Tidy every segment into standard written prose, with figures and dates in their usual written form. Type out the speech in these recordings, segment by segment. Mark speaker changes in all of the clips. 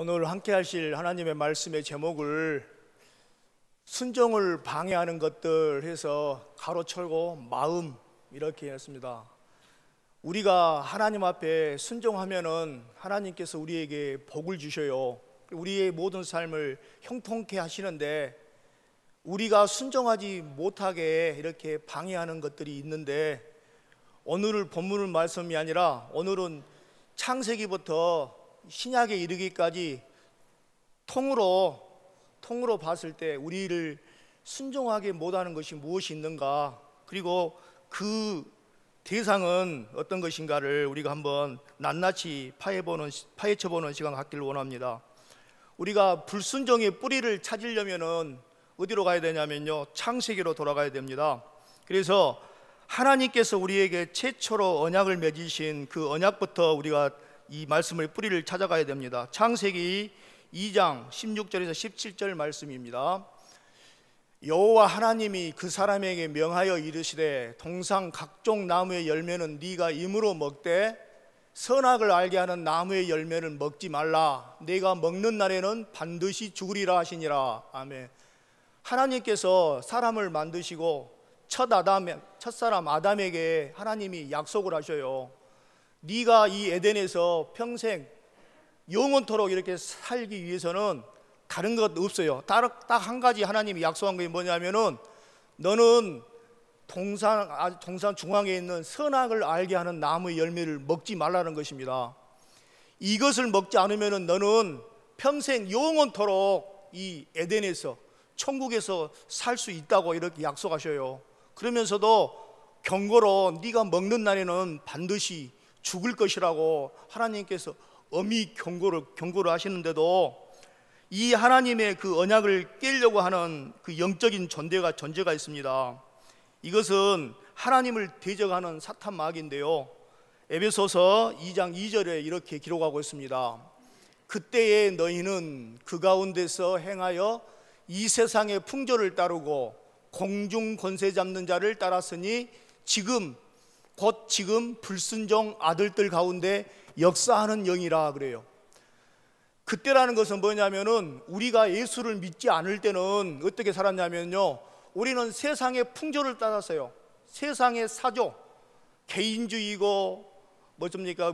Speaker 1: 오늘 함께 하실 하나님의 말씀의 제목을 순종을 방해하는 것들 해서 가로철고 마음 이렇게 했습니다. 우리가 하나님 앞에 순종하면은 하나님께서 우리에게 복을 주셔요. 우리의 모든 삶을 형통케 하시는데 우리가 순종하지 못하게 이렇게 방해하는 것들이 있는데, 오늘은 본문의 말씀이 아니라 오늘은 창세기부터 신약에 이르기까지 통으로 봤을 때 우리를 순종하게 못하는 것이 무엇이 있는가, 그리고 그 대상은 어떤 것인가를 우리가 한번 낱낱이 파헤쳐보는 시간 갖기를 원합니다. 우리가 불순종의 뿌리를 찾으려면은 어디로 가야 되냐면요, 창세기로 돌아가야 됩니다. 그래서 하나님께서 우리에게 최초로 언약을 맺으신 그 언약부터 우리가 이 말씀의 뿌리를 찾아가야 됩니다. 창세기 2장 16절에서 17절 말씀입니다. 여호와 하나님이 그 사람에게 명하여 이르시되 동상 각종 나무의 열매는 네가 임으로 먹되 선악을 알게 하는 나무의 열매는 먹지 말라. 네가 먹는 날에는 반드시 죽으리라 하시니라. 아멘. 하나님께서 사람을 만드시고 첫사람 아담에게 하나님이 약속을 하셔요. 네가 이 에덴에서 평생 영원토록 이렇게 살기 위해서는 다른 것 없어요. 딱 한 가지 하나님이 약속한 게 뭐냐면은 너는 동산 중앙에 있는 선악을 알게 하는 나무의 열매를 먹지 말라는 것입니다. 이것을 먹지 않으면은 너는 평생 영원토록 이 에덴에서 천국에서 살 수 있다고 이렇게 약속하셔요. 그러면서도 경고로 네가 먹는 날에는 반드시 죽을 것이라고 하나님께서 엄히 경고를 하시는데도 이 하나님의 그 언약을 깨려고 하는 그 영적인 존재가 있습니다. 이것은 하나님을 대적하는 사탄 마귀인데요, 에베소서 2장 2절에 이렇게 기록하고 있습니다. 그때에 너희는 그 가운데서 행하여 이 세상의 풍조를 따르고 공중 권세 잡는 자를 따랐으니 지금 불순종 아들들 가운데 역사하는 영이라 그래요. 그때라는 것은 뭐냐면은 우리가 예수를 믿지 않을 때는 어떻게 살았냐면요, 우리는 세상의 풍조를 따랐어요. 세상의 사조, 개인주의고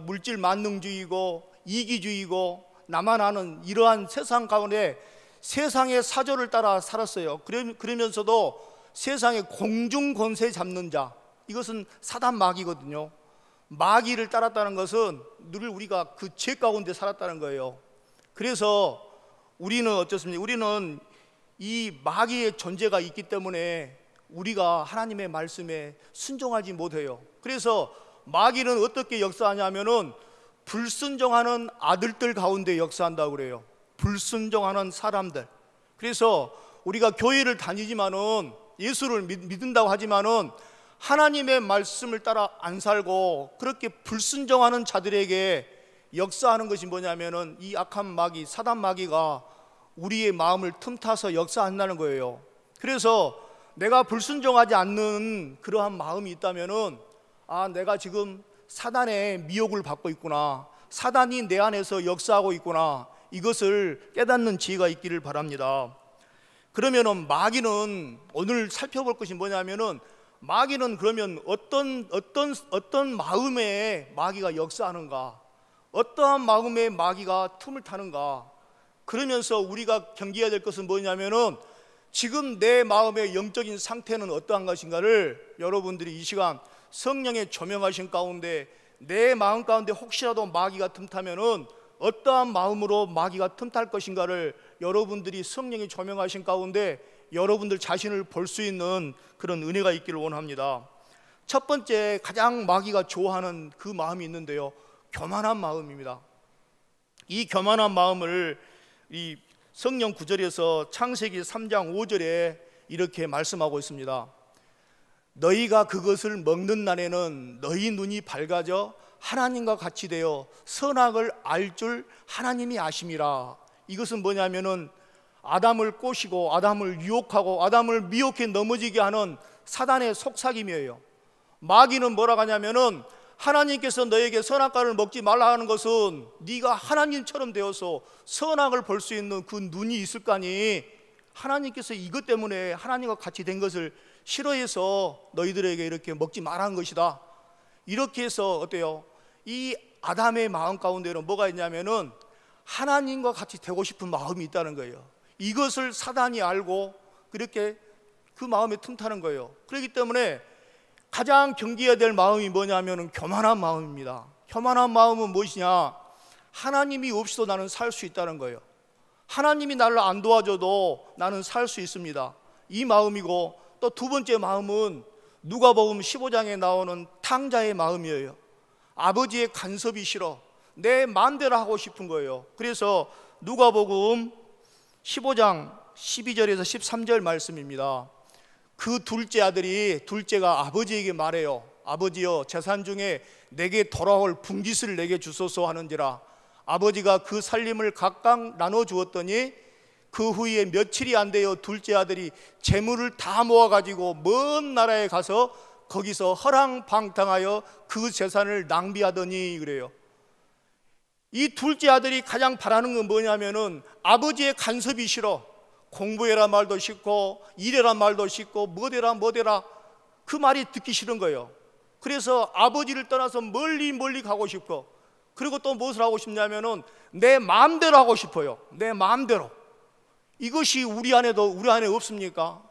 Speaker 1: 물질 만능주의고 이기주의고 나만 아는 이러한 세상 가운데 세상의 사조를 따라 살았어요. 그러면서도 세상의 공중 권세 잡는 자, 이것은 사단 마귀거든요. 마귀를 따랐다는 것은 늘 우리가 그 죄 가운데 살았다는 거예요. 그래서 우리는 어떻습니까? 우리는 이 마귀의 존재가 있기 때문에 우리가 하나님의 말씀에 순종하지 못해요. 그래서 마귀는 어떻게 역사하냐면은 불순종하는 아들들 가운데 역사한다고 그래요. 불순종하는 사람들. 그래서 우리가 교회를 다니지만은 예수를 믿는다고 하지만은 하나님의 말씀을 따라 안 살고 그렇게 불순종하는 자들에게 역사하는 것이 뭐냐면은 이 악한 마귀, 사단 마귀가 우리의 마음을 틈타서 역사한다는 거예요. 그래서 내가 불순종하지 않는 그러한 마음이 있다면은 내가 지금 사단의 미혹을 받고 있구나, 사단이 내 안에서 역사하고 있구나, 이것을 깨닫는 지혜가 있기를 바랍니다. 그러면은 마귀는 오늘 살펴볼 것이 뭐냐면은 마귀는 그러면 어떤 마음에 마귀가 역사하는가, 어떠한 마음에 마귀가 틈을 타는가. 그러면서 우리가 경계해야 될 것은 뭐냐면은 지금 내 마음의 영적인 상태는 어떠한 것인가를 여러분들이 이 시간 성령의 조명하신 가운데 내 마음 가운데 혹시라도 마귀가 틈타면은 어떠한 마음으로 마귀가 틈탈 것인가를 여러분들이 성령이 조명하신 가운데 여러분들 자신을 볼 수 있는 그런 은혜가 있기를 원합니다. 첫 번째, 가장 마귀가 좋아하는 그 마음이 있는데요, 교만한 마음입니다. 이 교만한 마음을 이 성령 구절에서 창세기 3장 5절에 이렇게 말씀하고 있습니다. 너희가 그것을 먹는 날에는 너희 눈이 밝아져 하나님과 같이 되어 선악을 알 줄 하나님이 아심이라. 이것은 뭐냐면은 아담을 꼬시고 아담을 유혹하고 아담을 미혹해 넘어지게 하는 사단의 속삭임이에요. 마귀는 뭐라고 하냐면은 하나님께서 너에게 선악과를 먹지 말라 하는 것은 네가 하나님처럼 되어서 선악을 볼 수 있는 그 눈이 있을 거 아니. 하나님께서 이것 때문에 하나님과 같이 된 것을 싫어해서 너희들에게 이렇게 먹지 말라는 것이다. 이렇게 해서 어때요? 이 아담의 마음 가운데는 뭐가 있냐면은 하나님과 같이 되고 싶은 마음이 있다는 거예요. 이것을 사단이 알고 그렇게 그 마음에 틈타는 거예요. 그렇기 때문에 가장 경계해야 될 마음이 뭐냐면 교만한 마음입니다. 교만한 마음은 무엇이냐? 하나님이 없이도 나는 살 수 있다는 거예요. 하나님이 나를 안 도와줘도 나는 살 수 있습니다. 이 마음이고, 또 두 번째 마음은 누가복음 15장에 나오는 탕자의 마음이에요. 아버지의 간섭이 싫어. 내 마음대로 하고 싶은 거예요. 그래서 누가복음 15장 12절에서 13절 말씀입니다. 그 둘째가 아버지에게 말해요. 아버지여, 재산 중에 내게 돌아올 분깃을 내게 주소서 하는지라. 아버지가 그 살림을 각각 나눠 주었더니 그 후에 며칠이 안 되어 둘째 아들이 재물을 다 모아가지고 먼 나라에 가서 거기서 허랑방탕하여 그 재산을 낭비하더니 그래요. 이 둘째 아들이 가장 바라는 건 뭐냐면은 아버지의 간섭이 싫어. 공부해라 말도 싫고, 일해라 말도 싫고, 뭐되라 그 말이 듣기 싫은 거예요. 그래서 아버지를 떠나서 멀리 가고 싶어. 그리고 또 무엇을 하고 싶냐면은 내 마음대로 하고 싶어요. 내 마음대로. 이것이 우리 안에 없습니까?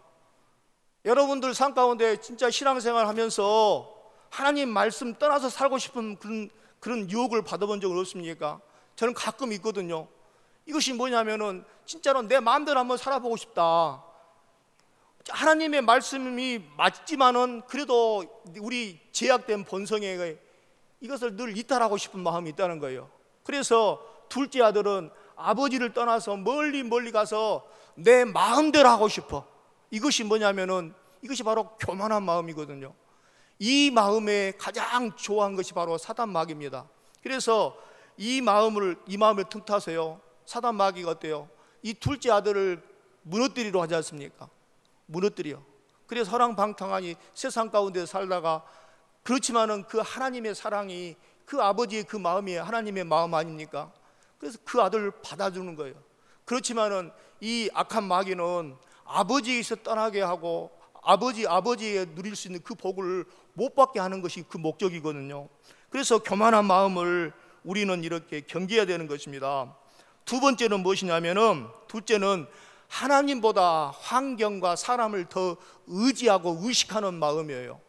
Speaker 1: 여러분들 삶 가운데 진짜 신앙생활 하면서 하나님 말씀 떠나서 살고 싶은 그런 유혹을 받아본 적은 없습니까? 저는 가끔 있거든요. 이것이 뭐냐면은 진짜로 내 마음대로 한번 살아보고 싶다. 하나님의 말씀이 맞지만은 그래도 우리 제약된 본성에 이것을 늘 이탈하고 싶은 마음이 있다는 거예요. 그래서 둘째 아들은 아버지를 떠나서 멀리 가서 내 마음대로 하고 싶어. 이것이 뭐냐면은 이것이 바로 교만한 마음이거든요. 이 마음에 가장 좋아한 것이 바로 사단 마귀입니다. 그래서 이 마음을 틈타서요, 사단 마귀가 어때요? 이 둘째 아들을 무너뜨리려 하지 않습니까? 무너뜨려. 그래서 허랑방탕하니 세상 가운데 살다가, 그렇지만은 그 하나님의 사랑이 그 아버지의 그 마음이 하나님의 마음 아닙니까? 그래서 그 아들을 받아주는 거예요. 그렇지만은 이 악한 마귀는 아버지에서 떠나게 하고 아버지에 누릴 수 있는 그 복을 못 받게 하는 것이 그 목적이거든요. 그래서 교만한 마음을 우리는 이렇게 경계해야 되는 것입니다. 두 번째는 무엇이냐면은, 둘째는 하나님보다 환경과 사람을 더 의지하고 의식하는 마음이에요.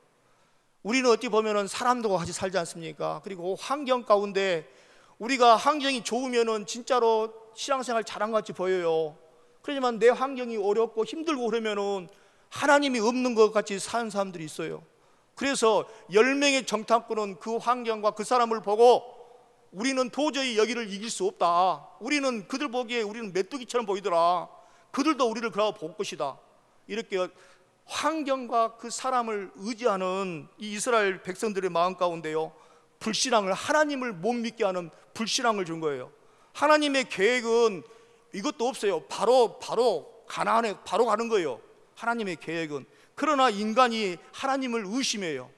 Speaker 1: 우리는 어찌 보면은 사람들과 같이 살지 않습니까? 그리고 환경 가운데 우리가 환경이 좋으면은 진짜로 신앙생활 잘한 것 같이 보여요. 그렇지만 내 환경이 어렵고 힘들고 그러면은 하나님이 없는 것 같이 사는 사람들이 있어요. 그래서 10명의 정탐꾼은 그 환경과 그 사람을 보고 우리는 도저히 여기를 이길 수 없다. 우리는 그들 보기에 우리는 메뚜기처럼 보이더라. 그들도 우리를 그러고 볼 것이다. 이렇게 환경과 그 사람을 의지하는 이 이스라엘 백성들의 마음 가운데요, 불신앙을, 하나님을 못 믿게 하는 불신앙을 준 거예요. 하나님의 계획은 이것도 없어요. 바로 가나안에 바로 가는 거예요. 하나님의 계획은. 그러나 인간이 하나님을 의심해요.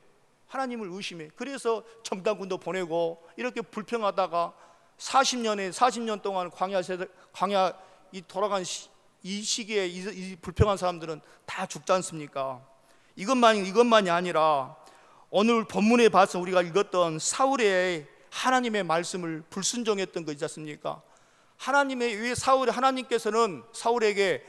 Speaker 1: 하나님을 의심해. 그래서 정탐꾼도 보내고 이렇게 불평하다가 40년 동안 광야 이 돌아간 이 시기에 이 불평한 사람들은 다 죽지 않습니까? 이것만이 아니라 오늘 본문에 봐서 우리가 읽었던 사울의 하나님의 말씀을 불순종했던 거 있지 않습니까? 하나님께서는 사울에게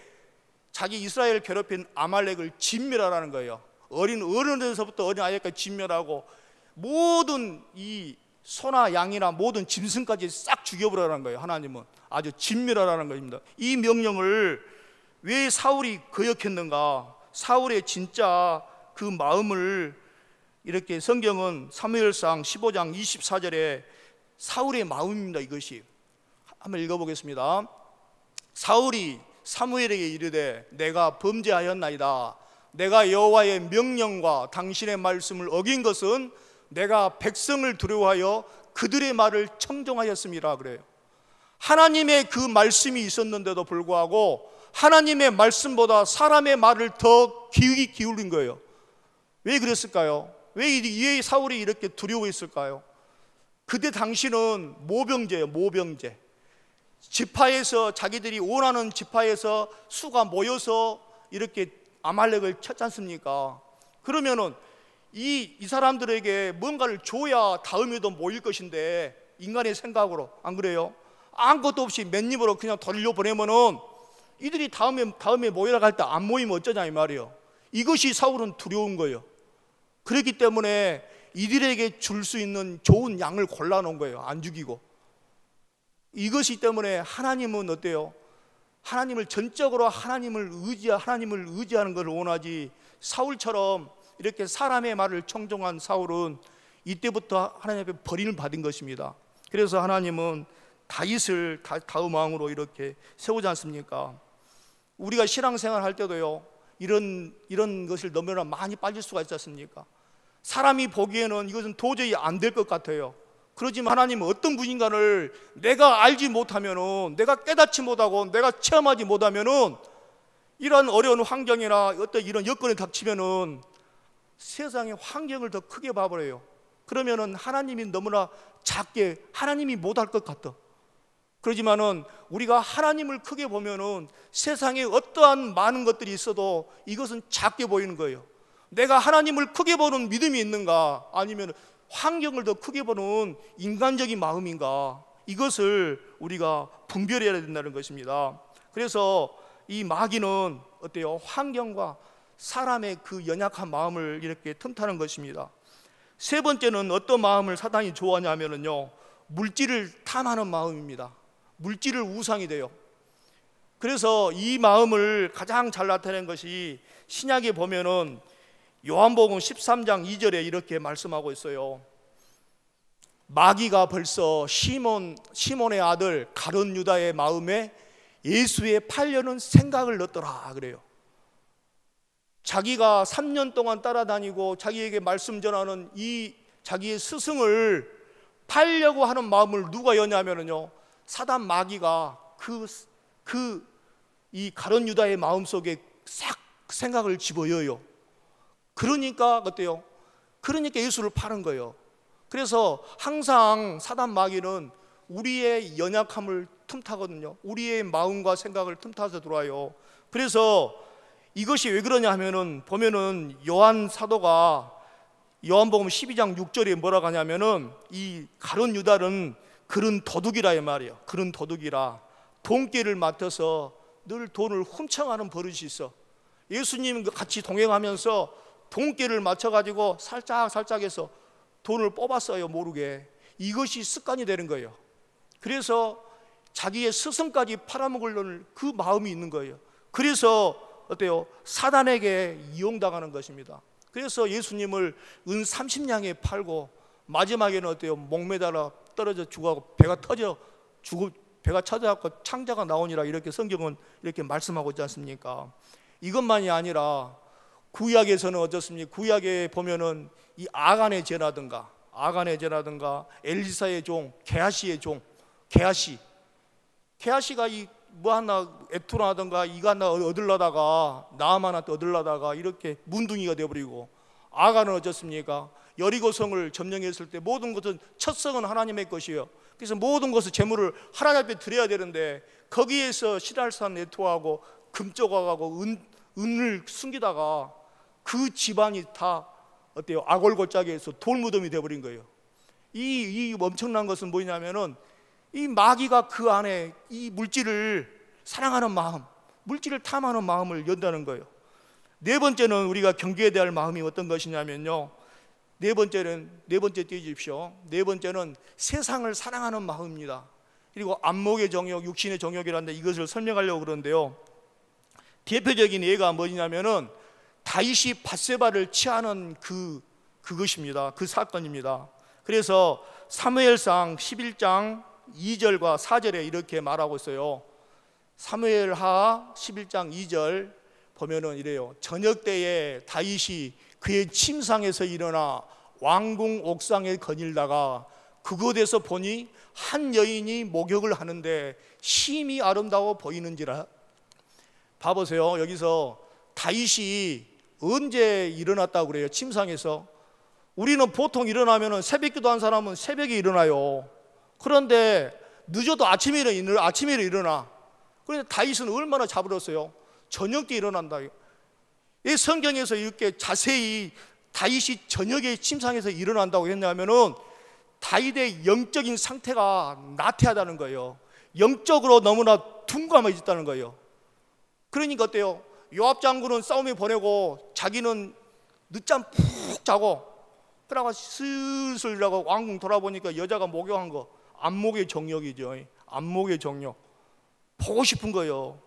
Speaker 1: 자기 이스라엘을 괴롭힌 아말렉을 진멸하라는 거예요. 어른에서부터 어린 아이까지 진멸하고 모든 이 소나 양이나 모든 짐승까지 싹 죽여버리라는 거예요. 하나님은 아주 진멸하라는 것입니다. 이 명령을 왜 사울이 거역했는가? 사울의 진짜 그 마음을 이렇게 성경은 사무엘상 15장 24절에 사울의 마음입니다. 이것이 한번 읽어보겠습니다. 사울이 사무엘에게 이르되 내가 범죄하였나이다. 내가 여호와의 명령과 당신의 말씀을 어긴 것은 내가 백성을 두려워하여 그들의 말을 청종하였음이라 그래요. 하나님의 그 말씀이 있었는데도 불구하고 하나님의 말씀보다 사람의 말을 더 귀 기울인 거예요. 왜 그랬을까요? 왜 사울이 이렇게 두려워했을까요? 그때 당시는 모병제예요. 모병제. 지파에서, 자기들이 원하는 지파에서 수가 모여서 이렇게 아말렉을 쳤지 않습니까? 그러면은 이 사람들에게 뭔가를 줘야 다음에도 모일 것인데, 인간의 생각으로, 안 그래요? 아무것도 없이 맨입으로 그냥 돌려보내면은 이들이 다음에 모이라 할 때 안 모이면 어쩌냐 이 말이에요. 이것이 사울은 두려운 거예요. 그렇기 때문에 이들에게 줄 수 있는 좋은 양을 골라놓은 거예요. 안 죽이고. 이것이 때문에 하나님은 어때요? 하나님을 전적으로 하나님을 의지하는 것을 원하지, 사울처럼 이렇게 사람의 말을 청종한 사울은 이때부터 하나님 앞에 버림을 받은 것입니다. 그래서 하나님은 다윗을 다음 왕으로 이렇게 세우지 않습니까? 우리가 신앙생활 할 때도요, 이런 것을 너무나 많이 빠질 수가 있지 않습니까? 사람이 보기에는 이것은 도저히 안 될 것 같아요. 그렇지만 하나님은 어떤 분인가를 내가 알지 못하면은, 내가 깨닫지 못하고 내가 체험하지 못하면은, 이런 어려운 환경이나 어떤 이런 여건에 닥치면은 세상의 환경을 더 크게 봐버려요. 그러면은 하나님이 너무나 작게, 하나님이 못할 것 같아. 그렇지만은 우리가 하나님을 크게 보면은 세상에 어떠한 많은 것들이 있어도 이것은 작게 보이는 거예요. 내가 하나님을 크게 보는 믿음이 있는가, 아니면 환경을 더 크게 보는 인간적인 마음인가, 이것을 우리가 분별해야 된다는 것입니다. 그래서 이 마귀는 어때요? 환경과 사람의 그 연약한 마음을 이렇게 틈타는 것입니다. 세 번째는 어떤 마음을 사탄이 좋아하냐면요, 물질을 탐하는 마음입니다. 물질을 우상이 돼요. 그래서 이 마음을 가장 잘 나타낸 것이 신약에 보면은 요한복음 13장 2절에 이렇게 말씀하고 있어요. 마귀가 벌써 시몬의 아들 가룟 유다의 마음에 예수에 팔려는 생각을 넣었더라 그래요. 자기가 3년 동안 따라다니고 자기에게 말씀 전하는 이 자기의 스승을 팔려고 하는 마음을 누가 여냐면요, 사단 마귀가 이 가룟 유다의 마음속에 싹 생각을 집어여요. 그러니까 어때요? 그러니까 예수를 파는 거예요. 그래서 항상 사단 마귀는 우리의 연약함을 틈타거든요. 우리의 마음과 생각을 틈타서 들어와요. 그래서 이것이 왜 그러냐 하면은, 보면은 요한 사도가 요한복음 12장 6절에 뭐라고 하냐면은, 이 가룟 유다는 그런 도둑이라 이 말이에요. 그런 도둑이라 돈깨를 맡아서 늘 돈을 훔쳐가는 버릇이 있어. 예수님 같이 동행하면서 돈깨를 맞춰가지고 살짝 해서 돈을 뽑았어요, 모르게. 이것이 습관이 되는 거예요. 그래서 자기의 스승까지 팔아먹으려는 그 마음이 있는 거예요. 그래서 어때요? 사단에게 이용당하는 것입니다. 그래서 예수님을 은 30냥에 팔고 마지막에는 어때요? 목매달아 떨어져 죽어가고 배가 터져갖고 창자가 나오니라, 이렇게 성경은 이렇게 말씀하고 있지 않습니까? 이것만이 아니라 구약에서는 어떻습니까? 구약에 보면은 이 아간의 죄라든가 엘리사의 종, 게하시의 종, 게하시가 이 뭐 하나 에투나하던가 이거 하나 얻으려다가 나아만한테 얻으려다가 이렇게 문둥이가 되어버리고, 아간은 어떻습니까? 여리고성을 점령했을 때 모든 것은 첫 성은 하나님의 것이에요. 그래서 모든 것을 제물을 하나님 앞에 드려야 되는데, 거기에서 시랄산 에토하고 금쪽하고 은을 숨기다가 그 집안이 다 어때요? 아골골짜기에서 돌무덤이 되어버린 거예요. 이 엄청난 것은 뭐냐면은, 이 마귀가 그 안에 이 물질을 사랑하는 마음, 물질을 탐하는 마음을 연다는 거예요. 네 번째는 우리가 경계해야 될 마음이 어떤 것이냐면요, 네 번째 띄워주십시오. 네 번째는 세상을 사랑하는 마음입니다. 그리고 안목의 정욕, 육신의 정욕이라는데 이것을 설명하려고 그러는데요, 대표적인 예가 뭐냐면은 다윗이 밧세바를 취하는 그것입니다. 그 사건입니다. 그래서 사무엘상 11장 2절과 4절에 이렇게 말하고 있어요. 사무엘하 11장 2절 보면은 이래요. 저녁 때에 다윗이 그의 침상에서 일어나 왕궁 옥상에 거닐다가 그곳에서 보니 한 여인이 목욕을 하는데 심히 아름다워 보이는지라. 봐보세요. 여기서 다윗이 언제 일어났다고 그래요? 침상에서. 우리는 보통 일어나면 새벽 기도한 사람은 새벽에 일어나요. 그런데 늦어도 아침에 일어나. 그런데 다윗은 얼마나 잡으렀어요? 저녁 때 일어난다. 이 성경에서 이렇게 자세히 다윗이 저녁에 침상에서 일어난다고 했냐면은 다윗의 영적인 상태가 나태하다는 거예요. 영적으로 너무나 둔감해졌다는 거예요. 그러니까 어때요? 요압 장군은 싸움에 보내고 자기는 늦잠 푹 자고 그러다가 슬슬 일어나고 왕궁 돌아보니까 여자가 목욕한 거, 안목의 정욕이죠. 안목의 정욕. 보고 싶은 거예요.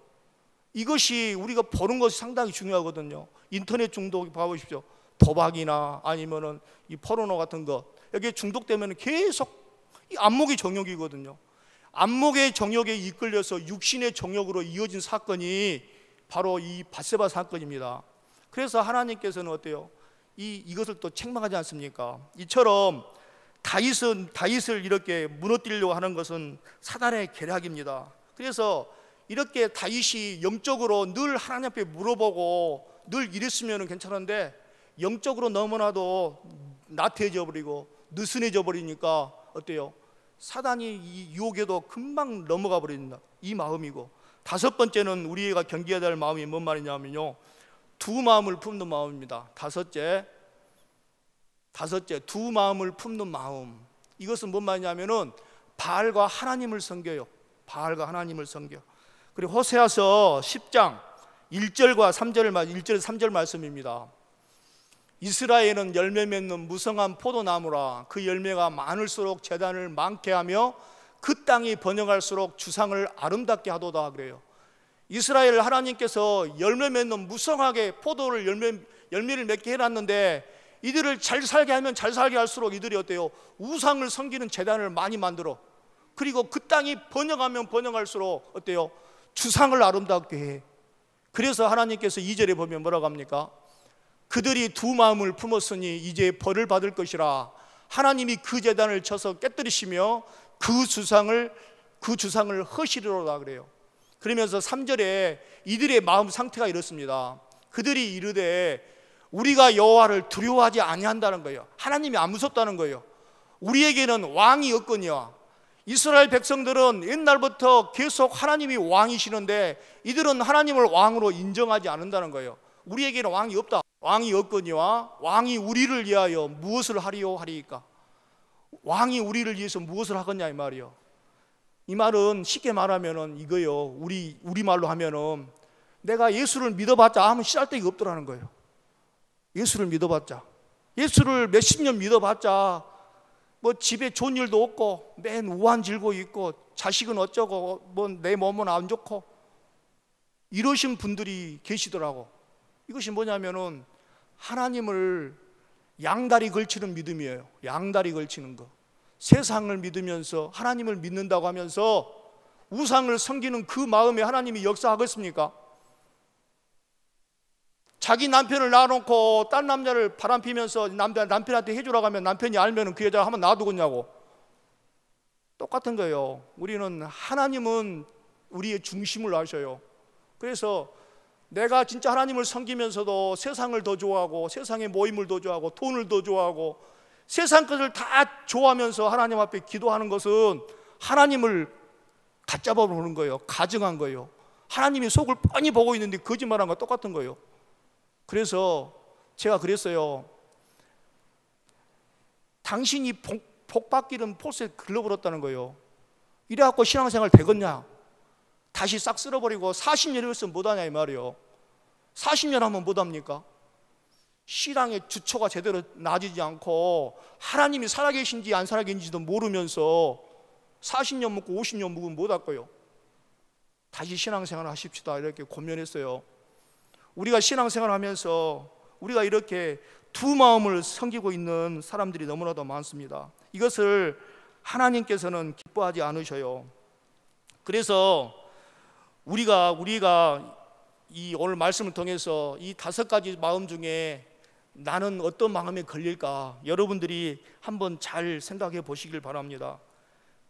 Speaker 1: 이것이 우리가 보는 것이 상당히 중요하거든요. 인터넷 중독 봐보십시오. 도박이나 아니면은 이 포르노 같은 거, 여기에 중독되면 계속 이 안목의 정욕이거든요. 안목의 정욕에 이끌려서 육신의 정욕으로 이어진 사건이 바로 이 밧세바 사건입니다. 그래서 하나님께서는 어때요? 이것을 또 책망하지 않습니까? 이처럼 다윗을 이렇게 무너뜨리려고 하는 것은 사단의 계략입니다. 그래서 이렇게 다윗이 영적으로 늘 하나님 앞에 물어보고 늘 이랬으면 괜찮은데 영적으로 너무나도 나태해져 버리고 느슨해져 버리니까 어때요? 사단이 이 유혹에도 금방 넘어가 버린다. 이 마음이고, 다섯 번째는 우리가 경계해야 될 마음이 뭔 말이냐면요, 두 마음을 품는 마음입니다. 다섯째, 두 마음을 품는 마음. 이것은 뭔 말이냐면은 바알과 하나님을 섬겨요. 바알과 하나님을 섬겨. 그리고 호세아서 10장 1절과 3절 말씀입니다. 이스라엘은 열매 맺는 무성한 포도나무라. 그 열매가 많을수록 재단을 많게 하며 그 땅이 번영할수록 주상을 아름답게 하도다. 그래요. 이스라엘 하나님께서 열매 맺는 무성하게 포도를 열매를 맺게 해놨는데 이들을 잘 살게 하면 잘 살게 할수록 이들이 어때요? 우상을 섬기는 재단을 많이 만들어. 그리고 그 땅이 번영하면 번영할수록 어때요? 주상을 아름답게 해. 그래서 하나님께서 2절에 보면 뭐라고 합니까? 그들이 두 마음을 품었으니 이제 벌을 받을 것이라. 하나님이 그 제단을 쳐서 깨뜨리시며 그 주상을 허시리로다. 그래요. 그러면서 3절에 이들의 마음 상태가 이렇습니다. 그들이 이르되 우리가 여호와를 두려워하지 아니한다는 거예요. 하나님이 안 무섭다는 거예요. 우리에게는 왕이 없거니와. 이스라엘 백성들은 옛날부터 계속 하나님이 왕이시는데 이들은 하나님을 왕으로 인정하지 않는다는 거예요. 우리에게는 왕이 없다. 왕이 없거니와 왕이 우리를 위하여 무엇을 하리요 하리이까. 왕이 우리를 위해서 무엇을 하겠냐 이 말이요. 이 말은 쉽게 말하면은 이거요. 우리 말로 하면은 내가 예수를 믿어봤자 아무 씨알데기 없더라는 거예요. 예수를 믿어봤자, 예수를 몇십 년 믿어봤자 뭐 집에 좋은 일도 없고 맨 우한 질고 있고 자식은 어쩌고 뭐 내 몸은 안 좋고 이러신 분들이 계시더라고. 이것이 뭐냐면은 하나님을 양다리 걸치는 믿음이에요. 양다리 걸치는 거. 세상을 믿으면서 하나님을 믿는다고 하면서 우상을 섬기는 그 마음에 하나님이 역사하겠습니까? 자기 남편을 낳아놓고 딴 남자를 바람피면서 남편한테 해주라고 하면 남편이 알면 그 여자가 한번 놔두겠냐고. 똑같은 거예요. 우리는 하나님은 우리의 중심을 아셔요. 그래서 내가 진짜 하나님을 섬기면서도 세상을 더 좋아하고 세상의 모임을 더 좋아하고 돈을 더 좋아하고 세상 것을 다 좋아하면서 하나님 앞에 기도하는 것은 하나님을 갖잡아 보는 거예요. 가증한 거예요. 하나님이 속을 뻔히 보고 있는데 거짓말한 거 똑같은 거예요. 그래서 제가 그랬어요. 당신이 복받기는 폴스에 글러버렸다는 거예요. 이래갖고 신앙생활 되겠냐? 다시 싹 쓸어버리고 40년 했으면 못하냐 이 말이에요. 40년 하면 못합니까? 신앙의 주초가 제대로 나지지 않고 하나님이 살아계신지 안 살아계신지도 모르면서 40년 묵고 50년 묵으면 못할 거예요. 다시 신앙생활 하십시다 이렇게 고면했어요. 우리가 신앙생활 하면서 우리가 이렇게 두 마음을 섬기고 있는 사람들이 너무나도 많습니다. 이것을 하나님께서는 기뻐하지 않으셔요. 그래서 우리가 이 오늘 말씀을 통해서 이 5가지 마음 중에 나는 어떤 마음에 걸릴까 여러분들이 한번 잘 생각해 보시길 바랍니다.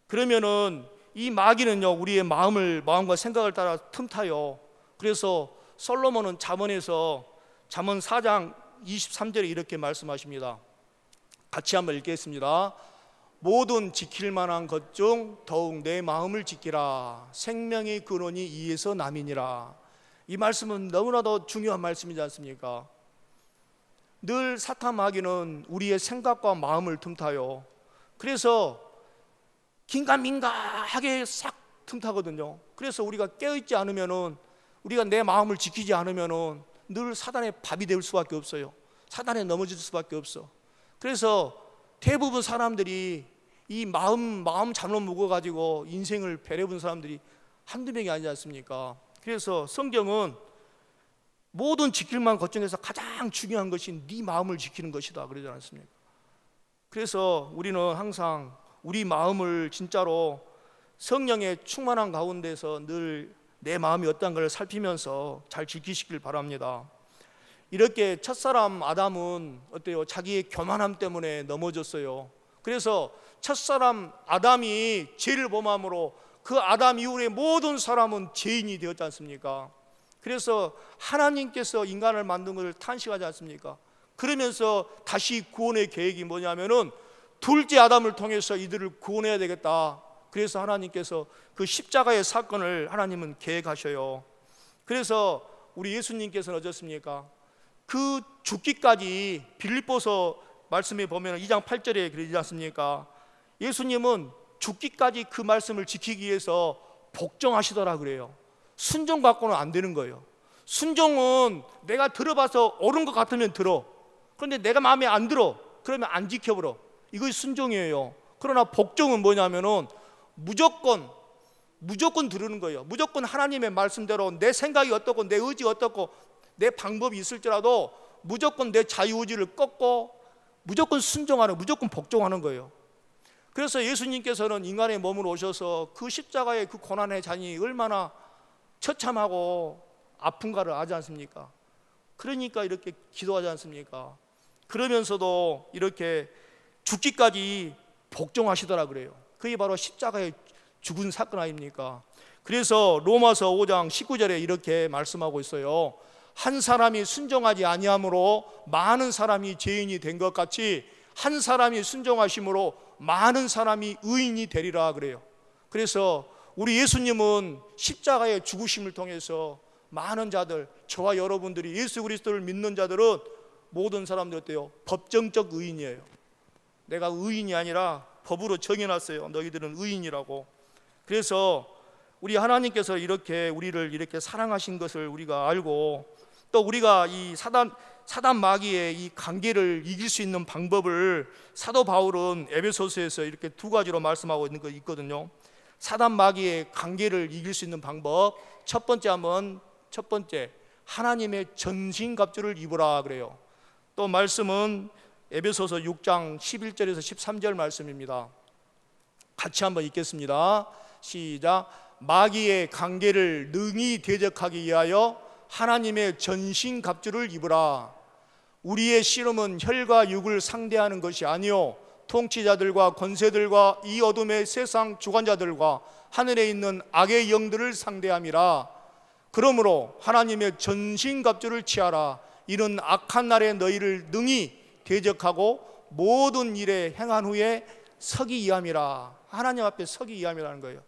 Speaker 1: 그러면은 이 마귀는요 우리의 마음과 생각을 따라 틈타요. 그래서 솔로몬은 잠언 4장 23절에 이렇게 말씀하십니다. 같이 한번 읽겠습니다. 모든 지킬 만한 것 중 더욱 내 마음을 지키라. 생명의 근원이 이에서 남이니라. 이 말씀은 너무나도 중요한 말씀이지 않습니까? 늘 사탄 마귀는 우리의 생각과 마음을 틈타요. 그래서 긴가민가하게 싹 틈타거든요. 그래서 우리가 깨어있지 않으면은, 우리가 내 마음을 지키지 않으면은 늘 사단의 밥이 될 수밖에 없어요. 사단에 넘어질 수밖에 없어. 그래서 대부분 사람들이 이 마음 잘못 먹어가지고 인생을 배려본 사람들이 한두 명이 아니지 않습니까? 그래서 성경은 모든 지킬 만한 것 중에서 가장 중요한 것이 네 마음을 지키는 것이다 그러지 않습니까? 그래서 우리는 항상 우리 마음을 진짜로 성령의 충만한 가운데서 늘 내 마음이 어떤 걸 살피면서 잘 지키시길 바랍니다. 이렇게 첫사람 아담은 어때요? 자기의 교만함 때문에 넘어졌어요. 그래서 첫사람 아담이 죄를 범함으로 그 아담 이후에 모든 사람은 죄인이 되었지 않습니까? 그래서 하나님께서 인간을 만든 것을 탄식하지 않습니까? 그러면서 다시 구원의 계획이 뭐냐면은 둘째 아담을 통해서 이들을 구원해야 되겠다. 그래서 하나님께서 그 십자가의 사건을 하나님은 계획하셔요. 그래서 우리 예수님께서는 어떻습니까? 그 죽기까지 빌립보서 말씀에 보면 2장 8절에 그러지 않습니까? 예수님은 죽기까지 그 말씀을 지키기 위해서 복종하시더라 그래요. 순종 갖고는 안 되는 거예요. 순종은 내가 들어봐서 옳은 것 같으면 들어. 그런데 내가 마음에 안 들어. 그러면 안 지켜버려. 이것이 순종이에요. 그러나 복종은 뭐냐면은 무조건 들으는 거예요. 무조건 하나님의 말씀대로 내 생각이 어떻고 내 의지 어떻고 내 방법이 있을지라도 무조건 내 자유의지를 꺾고 무조건 순종하는, 무조건 복종하는 거예요. 그래서 예수님께서는 인간의 몸으로 오셔서 그 십자가의 그 고난의 잔이 얼마나 처참하고 아픈가를 아지 않습니까? 그러니까 이렇게 기도하지 않습니까? 그러면서도 이렇게 죽기까지 복종하시더라 그래요. 그게 바로 십자가에 죽은 사건 아닙니까? 그래서 로마서 5장 19절에 이렇게 말씀하고 있어요. 한 사람이 순종하지 아니함으로 많은 사람이 죄인이 된 것 같이 한 사람이 순종하심으로 많은 사람이 의인이 되리라 그래요. 그래서 우리 예수님은 십자가의 죽으심을 통해서 많은 자들, 저와 여러분들이 예수 그리스도를 믿는 자들은 모든 사람들 어때요? 법정적 의인이에요. 내가 의인이 아니라 법으로 정해놨어요. 너희들은 의인이라고. 그래서 우리 하나님께서 이렇게 우리를 이렇게 사랑하신 것을 우리가 알고, 또 우리가 이 사단 마귀의 이 관계를 이길 수 있는 방법을 사도 바울은 에베소서에서 이렇게 두 가지로 말씀하고 있는 거 있거든요. 사단 마귀의 관계를 이길 수 있는 방법, 첫 번째 하나님의 전신갑주를 입으라 그래요. 또 말씀은 에베소서 6장 11절에서 13절 말씀입니다. 같이 한번 읽겠습니다. 시작. 마귀의 관계를 능히 대적하기 위하여 하나님의 전신갑주를 입으라. 우리의 씨름은 혈과 육을 상대하는 것이 아니요 통치자들과 권세들과 이 어둠의 세상 주관자들과 하늘에 있는 악의 영들을 상대함이라. 그러므로 하나님의 전신갑주를 취하라. 이는 악한 날에 너희를 능히 대적하고 모든 일에 행한 후에 서기 위함이라. 하나님 앞에 서기 위함이라는 거예요.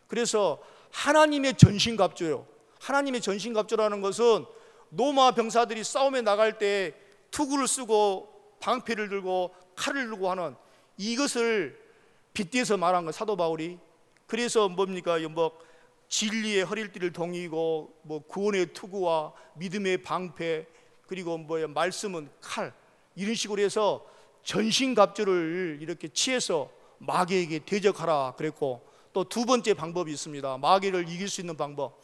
Speaker 1: 그래서 하나님의 전신갑주요. 하나님의 전신갑주라는 것은 로마 병사들이 싸움에 나갈 때 투구를 쓰고 방패를 들고 칼을 들고 하는 이것을 빗대서 말한 거 사도 바울이. 그래서 뭡니까? 진리의 허리띠를 동이고 구원의 투구와 믿음의 방패, 그리고 말씀은 칼, 이런 식으로 해서 전신갑주를 이렇게 취해서 마귀에게 대적하라 그랬고, 또 두 번째 방법이 있습니다. 마귀를 이길 수 있는 방법.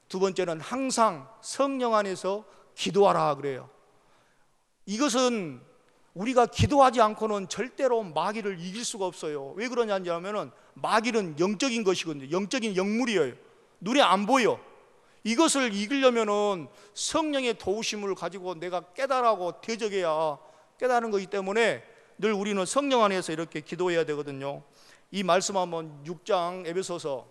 Speaker 1: 두 번째는 항상 성령 안에서 기도하라 그래요. 이것은 우리가 기도하지 않고는 절대로 마귀를 이길 수가 없어요. 왜 그러냐면 마귀는 영적인 것이거든요. 영적인 영물이에요. 눈에 안 보여. 이것을 이기려면은 성령의 도우심을 가지고 내가 깨달아고 대적해야 깨달은 거기 때문에 늘 우리는 성령 안에서 이렇게 기도해야 되거든요. 이 말씀 한번 6장 에베소서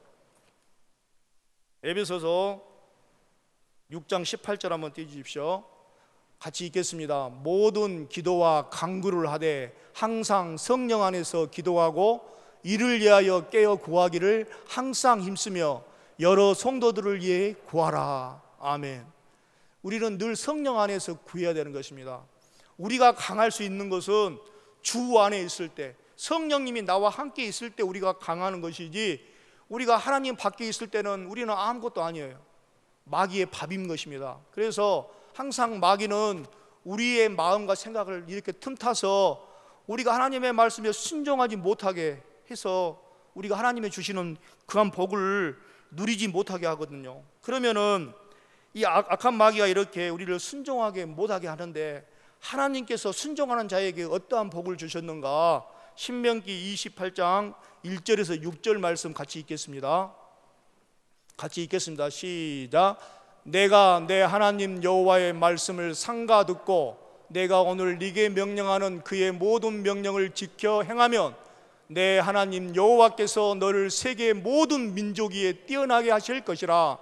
Speaker 1: 6장 18절 한번 띄워주십시오. 같이 읽겠습니다. 모든 기도와 간구를 하되 항상 성령 안에서 기도하고 이를 위하여 깨어 구하기를 항상 힘쓰며 여러 성도들을 위해 구하라. 아멘. 우리는 늘 성령 안에서 구해야 되는 것입니다. 우리가 강할 수 있는 것은 주 안에 있을 때, 성령님이 나와 함께 있을 때 우리가 강하는 것이지, 우리가 하나님 밖에 있을 때는 우리는 아무것도 아니에요. 마귀의 밥인 것입니다. 그래서 항상 마귀는 우리의 마음과 생각을 이렇게 틈타서 우리가 하나님의 말씀에 순종하지 못하게 해서 우리가 하나님의 주시는 그한 복을 누리지 못하게 하거든요. 그러면은 이 악한 마귀가 이렇게 우리를 순종하게 못하게 하는데, 하나님께서 순종하는 자에게 어떠한 복을 주셨는가? 신명기 28장 1절에서 6절 말씀 같이 읽겠습니다. 같이 읽겠습니다. 시작. 내가 내 하나님 여호와의 말씀을 삼가 듣고 내가 오늘 네게 명령하는 그의 모든 명령을 지켜 행하면 내 하나님 여호와께서 너를 세계 모든 민족 위에 뛰어나게 하실 것이라.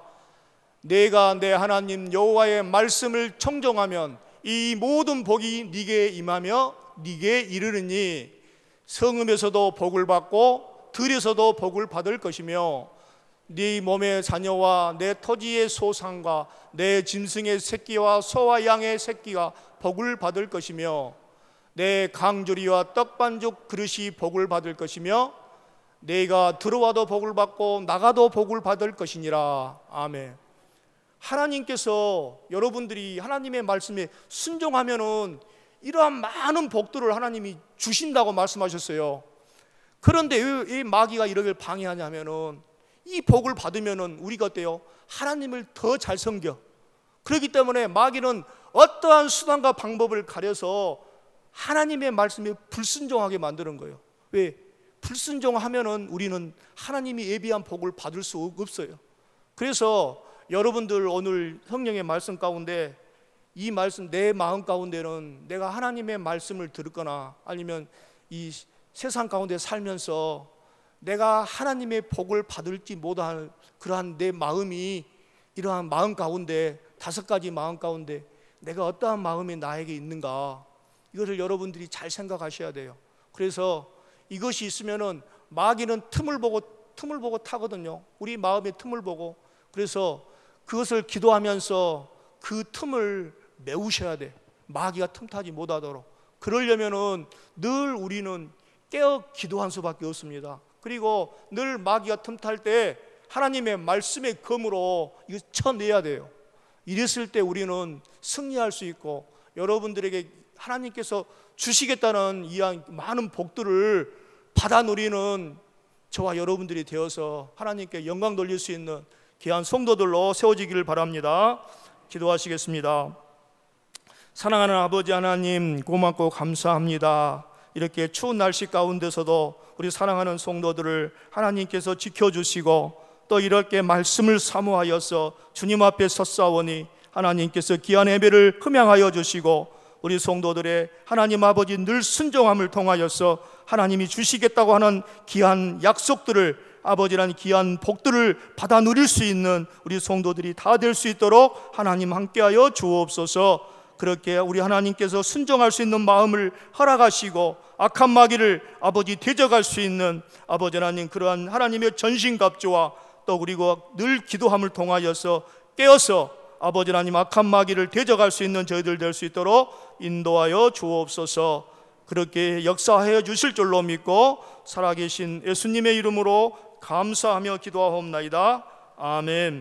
Speaker 1: 내가 내 하나님 여호와의 말씀을 청종하면 이 모든 복이 네게 임하며 네게 이르르니 성읍에서도 복을 받고 들에서도 복을 받을 것이며 네 몸의 자녀와 내 토지의 소산과 내 짐승의 새끼와 소와 양의 새끼가 복을 받을 것이며 내 강조리와 떡반죽 그릇이 복을 받을 것이며 내가 들어와도 복을 받고 나가도 복을 받을 것이니라. 아멘. 하나님께서 여러분들이 하나님의 말씀에 순종하면은 이러한 많은 복들을 하나님이 주신다고 말씀하셨어요. 그런데 왜 마귀가 이러길 방해하냐면은 이 복을 받으면은 우리가 어때요? 하나님을 더 잘 섬겨. 그렇기 때문에 마귀는 어떠한 수단과 방법을 가려서 하나님의 말씀에 불순종하게 만드는 거예요. 왜? 불순종하면은 우리는 하나님이 예비한 복을 받을 수 없어요. 그래서 여러분들 오늘 성령의 말씀 가운데 이 말씀 내 마음 가운데는 내가 하나님의 말씀을 들었거나 아니면 이 세상 가운데 살면서 내가 하나님의 복을 받을지 못할 그러한 내 마음이, 이러한 마음 가운데 5가지 마음 가운데 내가 어떠한 마음이 나에게 있는가, 이것을 여러분들이 잘 생각하셔야 돼요. 그래서 이것이 있으면은 마귀는 틈을 보고 타거든요. 우리 마음의 틈을 보고. 그래서 그것을 기도하면서 그 틈을 메우셔야 돼. 마귀가 틈타지 못하도록. 그러려면은 늘 우리는 깨어 기도한 수밖에 없습니다. 그리고 늘 마귀가 틈탈 때 하나님의 말씀의 검으로 이거 쳐내야 돼요. 이랬을 때 우리는 승리할 수 있고, 여러분들에게 하나님께서 주시겠다는 이 많은 복들을 받아 누리는 저와 여러분들이 되어서 하나님께 영광 돌릴 수 있는 귀한 성도들로 세워지기를 바랍니다. 기도하시겠습니다. 사랑하는 아버지 하나님, 고맙고 감사합니다. 이렇게 추운 날씨 가운데서도 우리 사랑하는 성도들을 하나님께서 지켜주시고 또 이렇게 말씀을 사모하여서 주님 앞에 섰사오니 하나님께서 귀한 예배를 흠양하여 주시고 우리 성도들의 하나님 아버지 늘 순종함을 통하여서 하나님이 주시겠다고 하는 귀한 약속들을, 아버지라는 귀한 복들을 받아 누릴 수 있는 우리 성도들이 다 될 수 있도록 하나님 함께하여 주옵소서. 그렇게 우리 하나님께서 순종할 수 있는 마음을 허락하시고 악한 마귀를 아버지 대적할 수 있는 아버지 하나님 그러한 하나님의 전신갑주와 또 그리고 늘 기도함을 통하여서 깨어서 아버지 하나님 악한 마귀를 대적할 수 있는 저희들 될 수 있도록 인도하여 주옵소서. 그렇게 역사하여 주실 줄로 믿고 살아계신 예수님의 이름으로 감사하며 기도하옵나이다. 아멘.